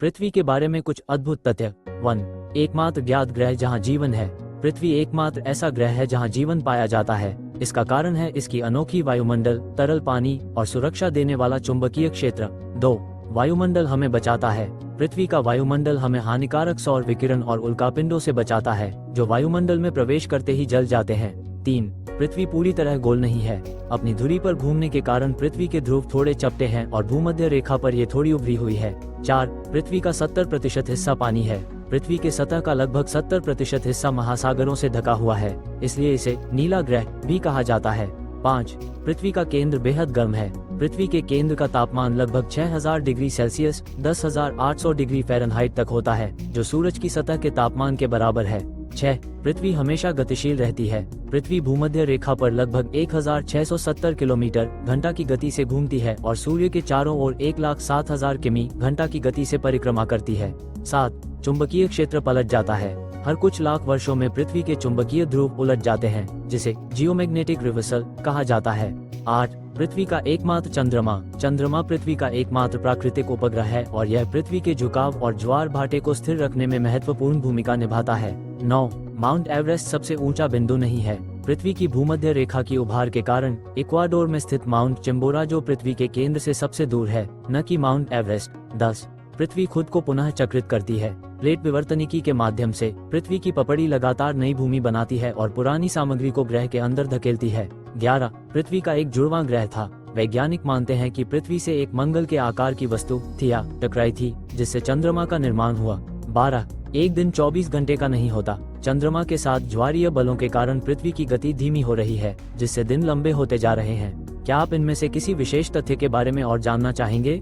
पृथ्वी के बारे में कुछ अद्भुत तथ्य। 1. एकमात्र ज्ञात ग्रह जहां जीवन है। पृथ्वी एकमात्र ऐसा ग्रह है जहां जीवन पाया जाता है। इसका कारण है इसकी अनोखी वायुमंडल, तरल पानी और सुरक्षा देने वाला चुंबकीय क्षेत्र। 2. वायुमंडल हमें बचाता है। पृथ्वी का वायुमंडल हमें हानिकारक सौर विकिरण और उल्कापिंडों से बचाता है, जो वायुमंडल में प्रवेश करते ही जल जाते हैं। 3. पृथ्वी पूरी तरह गोल नहीं है। अपनी धुरी पर घूमने के कारण पृथ्वी के ध्रुव थोड़े चपटे हैं और भूमध्य रेखा पर ये थोड़ी उभरी हुई है। 4. पृथ्वी का 70% हिस्सा पानी है। पृथ्वी के सतह का लगभग 70% हिस्सा महासागरों से ढका हुआ है, इसलिए इसे नीला ग्रह भी कहा जाता है। 5. पृथ्वी का केंद्र बेहद गर्म है। पृथ्वी के केंद्र का तापमान लगभग 6000 डिग्री सेल्सियस 10,800 डिग्री फ़ारेनहाइट तक होता है, जो सूरज की सतह के तापमान के बराबर है। 6. पृथ्वी हमेशा गतिशील रहती है। पृथ्वी भूमध्य रेखा पर लगभग 1670 किलोमीटर घंटा की गति से घूमती है और सूर्य के चारों ओर 1,07,000 किमी घंटा की गति से परिक्रमा करती है। 7. चुंबकीय क्षेत्र पलट जाता है। हर कुछ लाख वर्षों में पृथ्वी के चुंबकीय ध्रुव उलट जाते हैं, जिसे जियोमैग्नेटिक रिवर्सल कहा जाता है। 8. पृथ्वी का एकमात्र चंद्रमा। चंद्रमा पृथ्वी का एकमात्र प्राकृतिक उपग्रह है और यह पृथ्वी के झुकाव और ज्वार भाटे को स्थिर रखने में महत्वपूर्ण भूमिका निभाता है। 9. माउंट एवरेस्ट सबसे ऊंचा बिंदु नहीं है। पृथ्वी की भूमध्य रेखा की उभार के कारण इक्वाडोर में स्थित माउंट चिम्बोरा, जो पृथ्वी के केंद्र से सबसे दूर है, न कि माउंट एवरेस्ट। 10. पृथ्वी खुद को पुनः चक्रित करती है। प्लेट विवर्तनिकी के माध्यम से पृथ्वी की पपड़ी लगातार नई भूमि बनाती है और पुरानी सामग्री को ग्रह के अंदर धकेलती है। 11. पृथ्वी का एक जुड़वां ग्रह था। वैज्ञानिक मानते हैं कि पृथ्वी से एक मंगल के आकार की वस्तु थिया टकराई थी, जिससे चंद्रमा का निर्माण हुआ। 12. एक दिन 24 घंटे का नहीं होता। चंद्रमा के साथ ज्वारीय बलों के कारण पृथ्वी की गति धीमी हो रही है, जिससे दिन लंबे होते जा रहे हैं। क्या आप इनमें से किसी विशेष तथ्य के बारे में और जानना चाहेंगे?